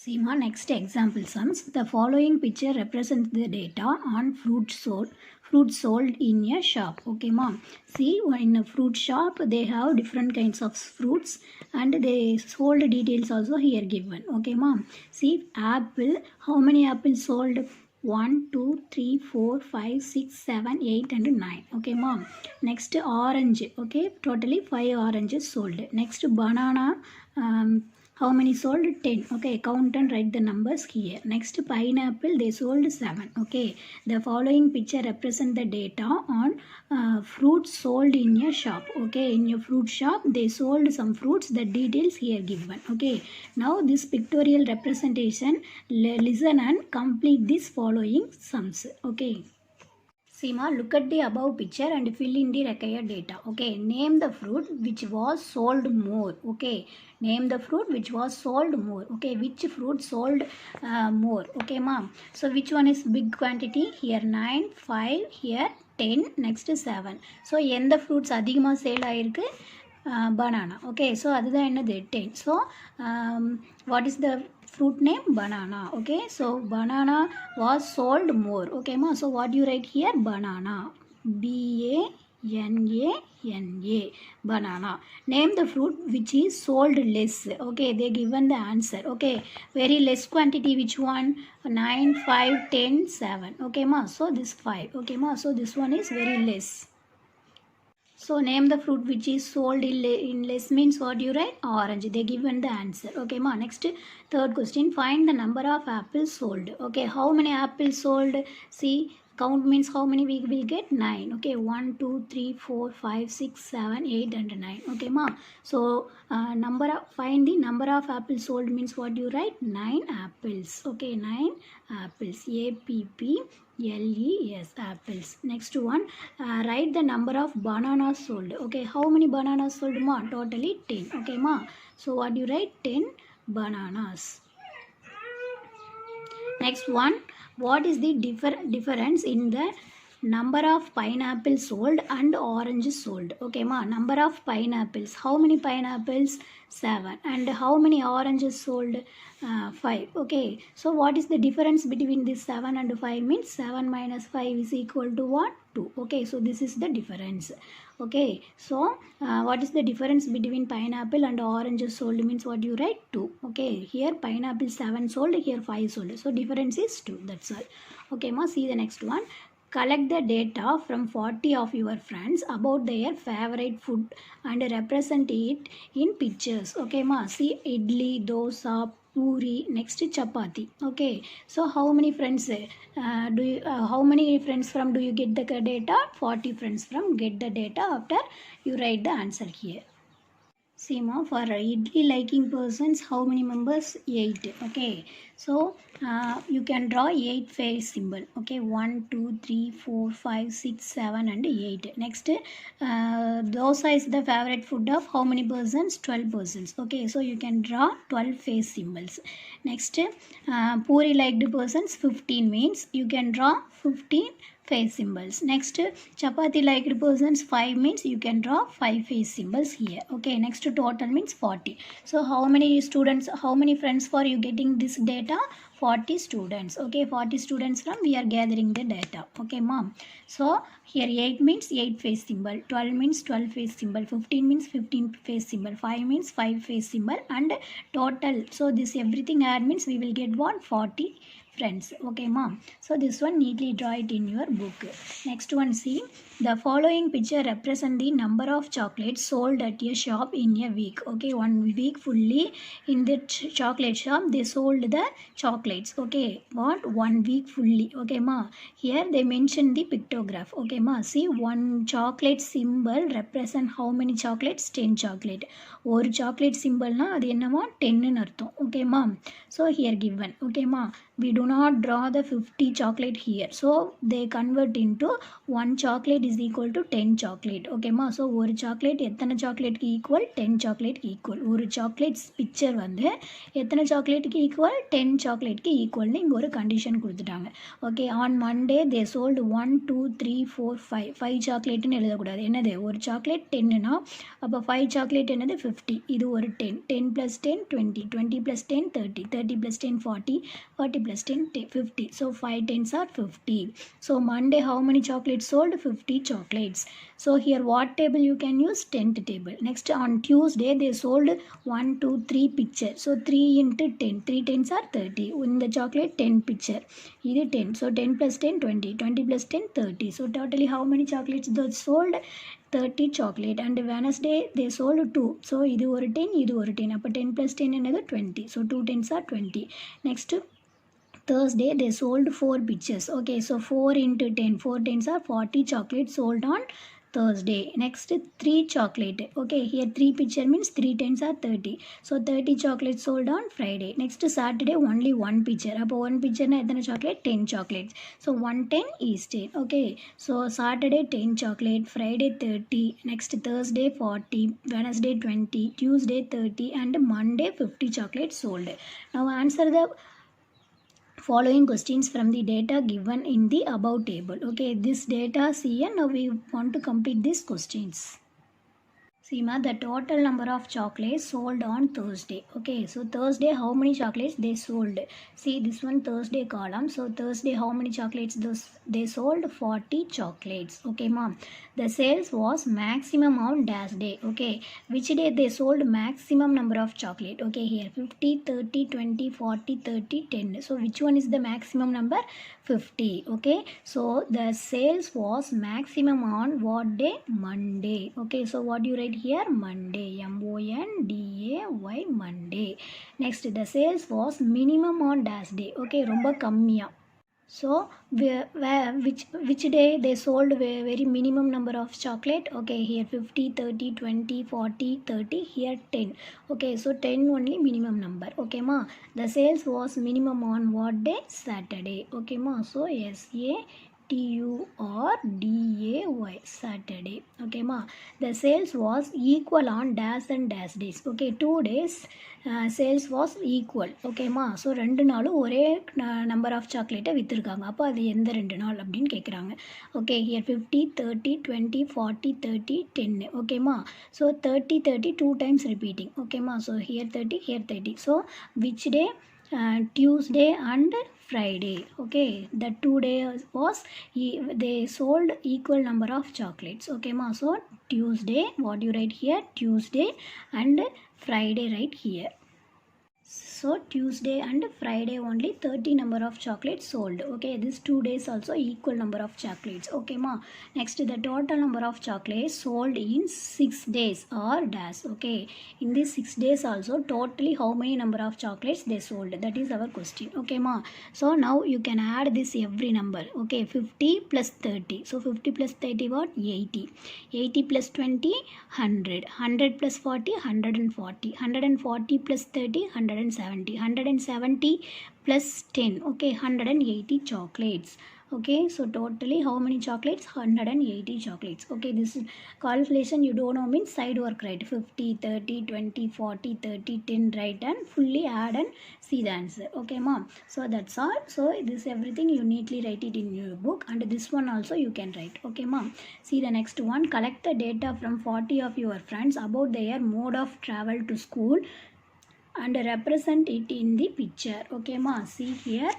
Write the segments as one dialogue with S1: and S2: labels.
S1: See ma, next example sums. The following picture represents the data on fruit sold in a shop. Okay ma. See, in a fruit shop they have different kinds of fruits and they sold details also here given. Okay ma. See, apple, how many apples sold? 1, 2, 3, 4, 5, 6, 7, 8 and 9. Okay mom. Next orange. Okay, totally 5 oranges sold. Next banana, how many sold? 10. Okay, count and write the numbers here. Next pineapple, they sold 7. Okay, the following picture represent the data on fruits sold in a shop. Okay, in your fruit shop they sold some fruits. The details here given. Okay, now this pictorial representation, listen and complete this following sums. Okay, Seema, look at the above picture and fill in the required data. Okay, name the fruit which was sold more. Okay, name the fruit which was sold more. Okay, which fruit sold more. Okay, ma'am. So which one is big quantity? Here 9, 5, here 10, next 7. So எந்த fruits அதிகமாக sale ஆயிருக்கு? Banana. Okay, so அதுதான் என்னது 10. So what is the fruit name? Banana. Okay, so banana was sold more. Okay ma, so what you write here? Banana. B-A-N-A-N-A. Banana. Name the fruit which is sold less. Okay, they given the answer. Okay, very less quantity. Which one? 9, 5, 10, 7. Okay ma, so this 5. Okay ma, so this one is very less. So name the fruit which is sold in less means what you write? Orange. They given the answer. Okay ma. Next third question. Find the number of apples sold. Okay, how many apples sold? See, count means how many we will get? 9. Okay, 1, 2, 3, 4, 5, 6, 7, 8 and 9. Okay ma. So find the number of apples sold means what you write? 9 apples. Okay, 9 apples. A-P-P-L-E-S, apples. Next one, write the number of bananas sold. Okay, how many bananas sold ma? Totally 10. Okay ma. So what you write? 10 bananas. Next one, what is the difference in the number of pineapples sold and oranges sold? Okay ma, number of pineapples, how many pineapples? 7. And how many oranges sold? 5. Okay, so what is the difference between this 7 and 5? Means 7 minus 5 is equal to what? 2. Okay, so this is the difference. Okay, so what is the difference between pineapple and oranges sold? Means what you write? 2. Okay, here pineapple 7 sold, here 5 sold, so difference is 2. That's all. Okay ma, see the next one. Collect the data from 40 of your friends about their favorite food and represent it in pictures. Okay ma, see idli, dosa, puri, next chapati. Okay, so how many friends how many friends from do you get the data? 40 friends from get the data after you write the answer here. See ma, for idli liking persons, how many members? 8. Okay, so you can draw 8 face symbol. Okay, 1, 2, 3, 4, 5, 6, 7 and 8. Next, dosa is the favorite food of how many persons? 12 persons. Okay, so you can draw 12 face symbols. Next, puri liked persons 15 means you can draw 15 face symbols. Next, chapati liked persons 5 means you can draw 5 face symbols here. Okay, next total means 40. So how many students, how many friends for you getting this data? 40 students. Okay, 40 students from we are gathering the data. Okay mom, so here 8 means 8 face symbol, 12 means 12 face symbol, 15 means 15 face symbol, 5 means 5 face symbol and total. So this everything add means we will get what? 40 friends. Okay mom, so this one neatly draw it in your book. Next one, see, the following picture represent the number of chocolates sold at a shop in a week. Okay, 1 week fully in the chocolate shop they sold the chocolates. Okay, what? 1 week fully. Okay ma, here they mention the pictograph. Okay ma, see, one chocolate symbol represent how many chocolates? 10 chocolate. ஒரு chocolate symbol na adu ennama 10 nu artham. Okay ma, so here given. Okay ma, we do not draw the 50 chocolate here, so they convert into 1 chocolate is equal to 10 chocolate. Okay ma, so ஒரு chocolate எத்தனை chocolate க்கு equal 10 chocolate க்கு equal. ஒரு chocolate picture வந்து எத்தனை chocolate க்கு equal 10 chocolate க்கு equal னு இங்க ஒரு condition கொடுத்துட்டாங்க. Okay, on Monday they sold 1 2 3 4 5 chocolate னு எழுதக்கூடாது. என்னது ஒரு chocolate 10 னா அப்போ 5 chocolate என்னது 50. இது ஒரு 10 10 plus 10 20 20 plus 10 30 30 plus 10 40 40 plus 10 50. So 5 tens are 50. So Monday how many chocolates sold? 50 chocolates. So here what table you can use? 10th table. Next on Tuesday they sold 1 2 3 picture. So 3 into 10. 3 tens are 30. In the chocolate 10 picture. This 10. So 10 plus 10 20. 20 plus 10 30. So totally how many chocolates they sold? 30 chocolate. And Wednesday they sold 2. So இது ஒரு 10 இது ஒரு 10. அப்போ 10 plus 10 என்னது 20. So 2 tens are 20. Next Thursday they sold 4 pictures. Okay, so 4 into 10. 4 tens are 40 chocolates sold on Thursday. Next 3 chocolate. Okay, here 3 picture means 3 tens are 30. So 30 chocolates sold on Friday. Next Saturday only 1 picture. அப்போ 1 picture na எத்தனை chocolate? 10 chocolates. So 110 is 10. Okay, so Saturday 10 chocolate, Friday 30, next Thursday 40, Wednesday 20, Tuesday 30 and Monday 50 chocolates sold. Now answer the following questions from the data given in the above table. Okay, this data see and now we want to complete these questions. See ma, the total number of chocolates sold on Thursday. Okay, so Thursday how many chocolates they sold? See this one Thursday column. So Thursday how many chocolates they sold? 40 chocolates. Okay mom, the sales was maximum on dash day. Okay, which day they sold maximum number of chocolate? Okay, here 50 30 20 40 30 10. So which one is the maximum number? 50. Okay, so the sales was maximum on what day? Monday. Okay, so what you write here? Monday. MONDAY, Monday. Next the sales was minimum on dash day. Okay, ரொம்ப கம்மியா. So which day they sold very minimum number of chocolate? Okay, here 50 30 20 40 30, here 10. Okay, so 10 only minimum number. Okay ma, the sales was minimum on what day? Saturday. Okay ma, so SATURDAY, Saturday. Okay ma, the sales was equal on dash and dash days. Okay, 2 days sales was equal. Okay ma, so ரெண்டு நாளும் ஒரே number of chocolate விற்றுருக்காங்க. அப்போ அது எந்த ரெண்டு நாள் அப்படின்னு கேட்குறாங்க. Okay, here 50 30 20 40 30 10. Okay ma, so 30 30 2 times repeating. Okay ma, so here 30 here 30. So which day? Tuesday and Friday. Okay, the 2 days was they sold equal number of chocolates. Okay ma, so Tuesday, what you write here? Tuesday and Friday right here. So Tuesday and Friday only 30 number of chocolates sold. Okay, this 2 days also equal number of chocolates. Okay ma, next the total number of chocolates sold in 6 days or dash. Okay, in these 6 days also totally how many number of chocolates they sold? That is our question. Okay ma, so now you can add this every number. Okay, 50 plus 30. So 50 plus 30 what? 80. 80 plus 20 100. 100 plus 40 140. 140 plus 30 170. 170 plus 10. Okay, 180 chocolates. Okay, so totally how many chocolates? 180 chocolates. Okay, this is calculation you don't know means side work, right? 50 30 20 40 30 10 right, and fully add and see the answer. Okay mom, so that's all. So this everything you neatly write it in your book, and this one also you can write. Okay mom, see the next one. Collect the data from 40 of your friends about their mode of travel to school and represent it in the picture. Okay ma, see here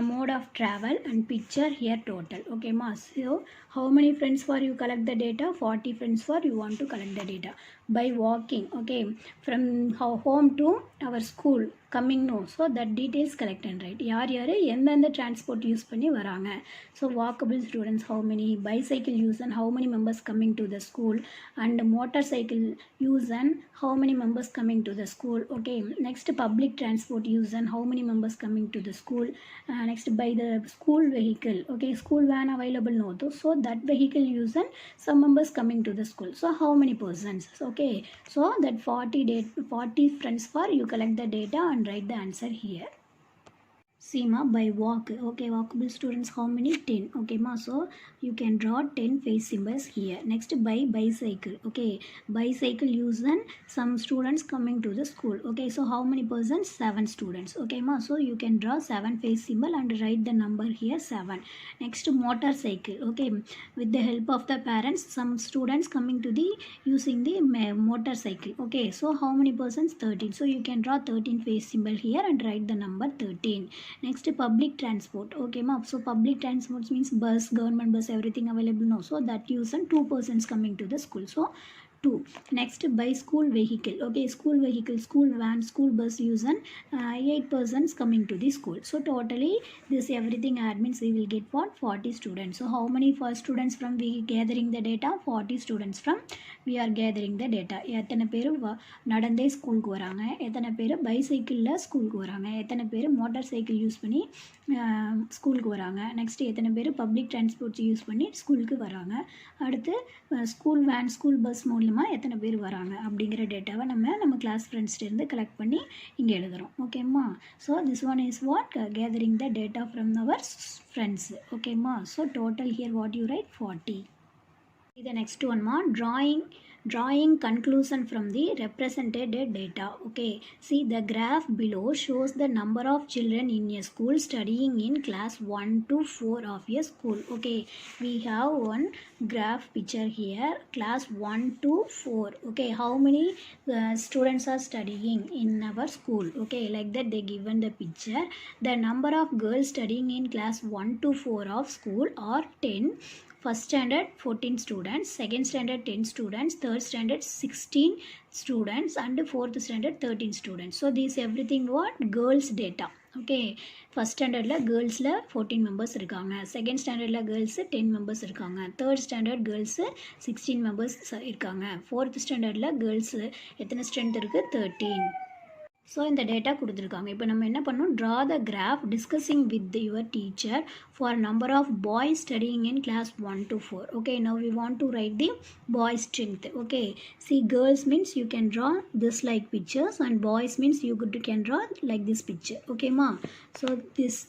S1: mode of travel and picture here total. Okay ma, so how many friends for you collect the data? 40 friends for you want to collect the data by walking. Okay, from home to our school coming, no, so that details collect and write. யார் யார் எந்தெந்த transport use பண்ணி வராங்க. So walkable students how many, bicycle use and how many members coming to the school, and motorcycle use and how many members coming to the school. Okay, next public transport use and how many members coming to the school. Next by the school vehicle. Okay, school van available no, so that vehicle use and some members coming to the school. So how many persons? Okay, so that 40 friends for you collect the data and write the answer here. See ma, by walk, okay, walkable students how many? 10, okay ma, so you can draw 10 face symbols here. Next, by bicycle, okay, bicycle use then some students coming to the school, okay, so how many persons? 7 students, okay ma, so you can draw 7 face symbol and write the number here 7. Next, motorcycle, okay, with the help of the parents some students coming to the using the motorcycle, okay, so how many persons? 13, so you can draw 13 face symbol here and write the number 13. Next, public transport, okay ma, so public transport means bus, government bus, everything available now, so that use and 2 persons coming to the school, so 2. Next, by school vehicle, okay, school vehicle, school van, school bus use and 8 persons coming to the school, so totally this everything add means we will get what? 40 students. So how many first students from we gathering the data? 40 students from we are gathering the data. எத்தனை பேர் நடந்தே ஸ்கூலுக்கு வராங்க, எத்தனை பேர் பைசைக்கிளில் ஸ்கூலுக்கு வராங்க, எத்தனை பேர் மோட்டார் சைக்கிள் யூஸ் பண்ணி ஸ்கூலுக்கு வராங்க, நெக்ஸ்ட்டு எத்தனை பேர் பப்ளிக் டிரான்ஸ்போர்ட்ஸ் யூஸ் பண்ணி ஸ்கூலுக்கு வராங்க, அடுத்து ஸ்கூல் வேன் ஸ்கூல் பஸ் மூலமாக எத்தனை பேர் வராங்க அப்படிங்கிற டேட்டாவை நம்ம கிளாஸ் ஃப்ரெண்ட்ஸ்லேருந்து கலெக்ட் பண்ணி இங்கே எழுதுகிறோம், ஓகேம்மா. So this one is what? Gathering the data from our friends, ஓகேம்மா. So total here what you write? 40. The next one ma, drawing conclusion from the represented data, okay. See the graph below shows the number of children in a school studying in class 1 to 4 of a school, okay. We have one graph picture here, class 1 to 4, okay. How many students are studying in our school, okay, like that they given the picture. The number of girls studying in class 1 to 4 of school are 10. First standard 14 students, second standard 10 students, third standard 16 students and fourth standard 13 students. So this everything what? Girls data, okay. First standard la girls la 14 members irukanga, second standard la girls 10 members irukanga, third standard girls 16 members irukanga, fourth standard la girls எத்தனை strength இருக்கு? 13. So இந்த data கொடுத்துருக்காங்க. இப்போ நம்ம என்ன பண்ணோம்? Draw the graph discussing with your teacher for number of boys studying in class 1 to 4. Okay, now we want to write the boys strength. Okay, see girls means you can draw this like pictures and boys means you can draw like this picture, ஓகேம்மா. So this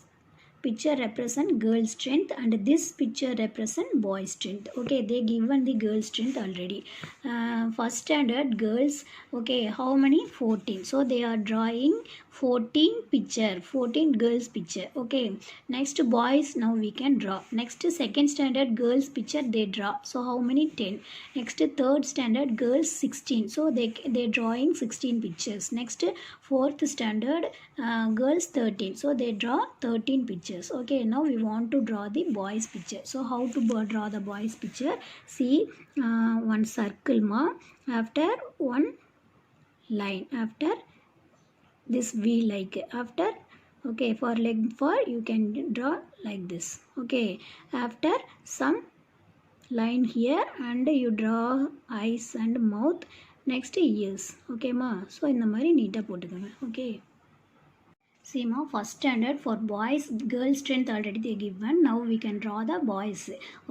S1: picture represent girl strength and this picture represent boy strength, okay. They given the girl strength already. First standard girls, okay, how many? 14, so they are drawing 14 picture, 14 girls picture, okay. Next boys, now we can draw. Next second standard girls picture they draw, so how many? 10. Next third standard girls 16, so they drawing 16 pictures. Next fourth standard girls 13, so they draw 13 pictures. Okay, now we want to draw the boys picture. So how to draw the boys picture? See, one circle ma, after one line, after this V like, after, okay, for leg for you can draw like this, okay. After some line here and you draw eyes and mouth, next ears, okay ma. So இந்த மாதிரி நீட்டா போட்டுக்கோங்க, okay. See ma, first standard for boys girl strength already they given. Now we can draw the boys,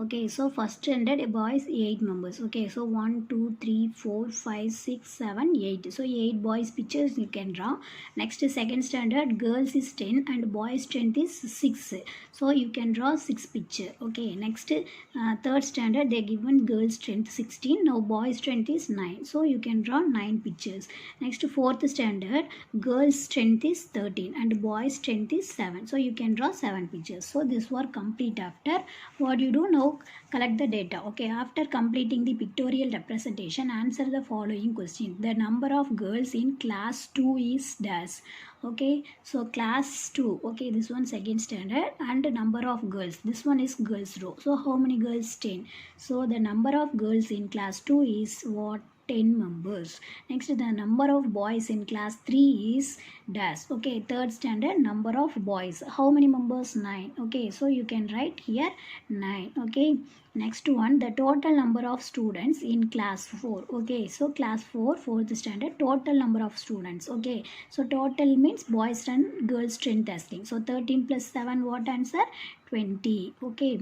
S1: okay. So first standard boys 8 members, okay. So 1 2 3 4 5 6 7 8, so 8 boys pictures you can draw. Next second standard girls is 10 and boys strength is 6, so you can draw 6 picture, okay. Next third standard they given girls strength 16, now boys strength is 9, so you can draw 9 pictures. Next fourth standard girls strength is 13 and boys strength is 7, so you can draw 7 pictures. So this work complete. After what you do now, collect the data, okay. After completing the pictorial representation, answer the following question. The number of girls in class 2 is dash, okay. So class 2, okay, this one second standard and number of girls, this one is girls row, so how many girls? 10, so the number of girls in class 2 is what? 10 members. Next the number of boys in class 3 is dash, okay. Third standard number of boys, how many members? 9, okay. So you can write here 9, okay. Next one, the total number of students in class 4, okay. So class 4 fourth standard total number of students, okay. So total means boys and girls strength testing, so 13 plus 7 what answer? 20, okay.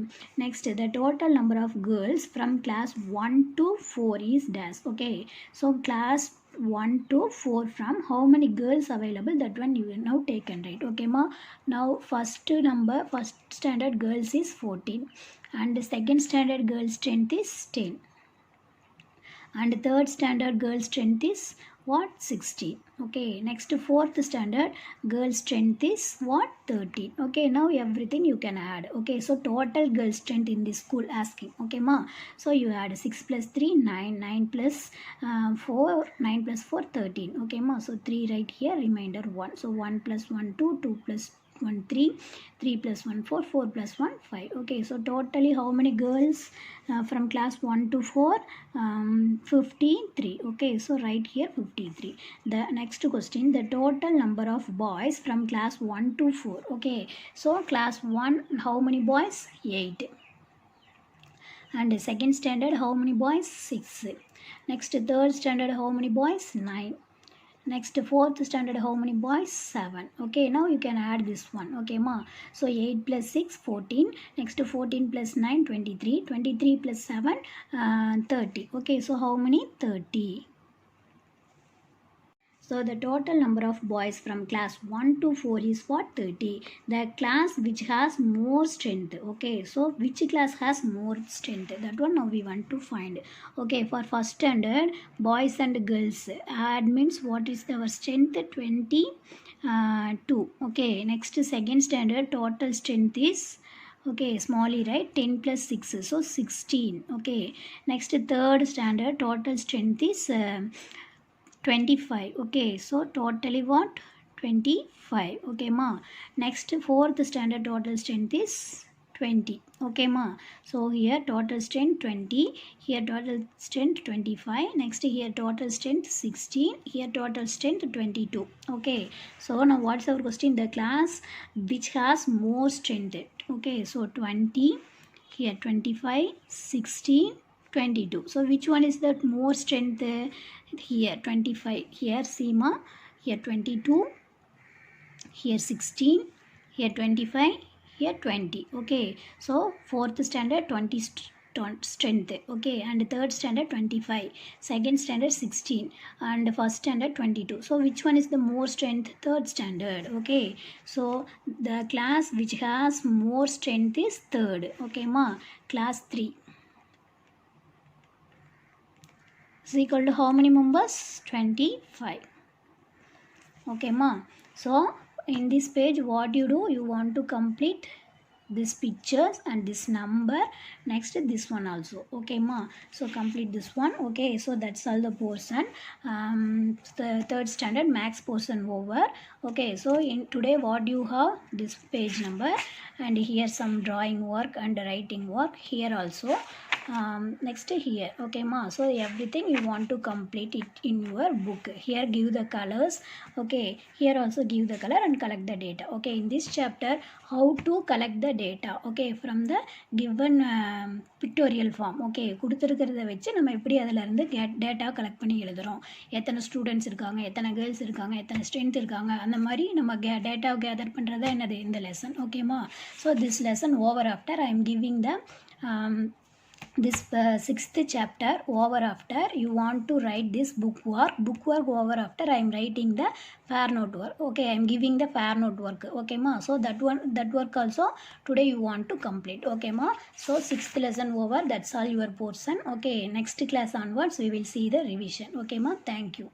S1: Next the total number of girls from class 1 to 4 is dash, okay. So class 1 to 4 from how many girls available, that one you will now take and write. Okay ma. Now first standard girls is 14 and second standard girls strength is 10 and third standard girl strength is what, 16. Okay, next fourth standard girl strength is what, 13. Okay, now everything you can add. Okay, so total girl strength in this school asking. Okay ma, so you add 6 plus 3 9, 9 plus 4, 9 plus 4 13. Okay ma, so 3 right here, remainder 1. So 1 plus 1 2, 2 plus 1 3, 3 plus 1 4, 4 plus 1 5. Okay, so totally how many girls from class 1 to 4, 53. Okay, so right here 53. The next question, the total number of boys from class 1 to 4. Okay, so class 1 how many boys, 8 and second standard how many boys, 6. Next third standard how many boys, 9. Next fourth standard how many boys, 7. Okay, now you can add this one. Okay ma, so 8 plus 6 14. Next 14 plus 9 23. 23 plus 7 30. Okay, so how many, 30. So the total number of boys from class 1 to 4 is what, 30. The class which has more strength. Okay, so which class has more strength, that one now we want to find. Okay, for first standard boys and girls add means what is our strength, 22. Okay, next second standard total strength is, okay, small e, right, 10 plus 6, so 16. Okay, next third standard total strength is 25. Okay, so totally what, 25. Okay ma. Next fourth standard total strength is 20. Okay ma, so here total strength 20, here total strength 25, next here total strength 16, here total strength 22. Okay, so now what's our question, the class which has more strength. Okay, so 20, here 25, 16, 22. So which one is the more strength, here 25, here Seema, here 22, here 16, here 25, here 20. Okay, so fourth standard 20 strength. Okay, and third standard 25, second standard 16 and first standard 22. So which one is the more strength, third standard. Okay, so the class which has more strength is third. Okay ma, class 3 is equal to how many members, 25. Okay ma, so in this page what you do, you want to complete this pictures and this number, next this one also. Okay ma, so complete this one. Okay, so that's all the portion, the third standard max portion over. Okay, so in today what you have, this page number and here some drawing work and writing work here also. Next here. Okay ma, so everything you want to complete it in your book. Here give the colors. Okay, here also give the color and collect the data. Okay, in this chapter how to collect the data. Okay, from the given pictorial form. Okay, கொடுத்திருக்கிறத வச்சு நம்ம எப்படி அதில் இருந்து data collect பண்ணி எழுதுறோம், எத்தனை students இருக்காங்க, எத்தனை கேர்ள்ஸ் இருக்காங்க, எத்தனை ஸ்ட்ரென்த் இருக்காங்க, அந்த மாதிரி நம்ம டேட்டாவை கேதர் பண்ணுறதா என்னது இந்த லெசன். ஓகேமா, so this lesson over after I am giving the this sixth chapter over after you want to write this book work over after I am writing the fair note work. Okay, I am giving the fair note work. Okay ma, so that work also today you want to complete. Okay ma, so sixth lesson over, that's all your portion. Okay, next class onwards we will see the revision. Okay ma, thank you.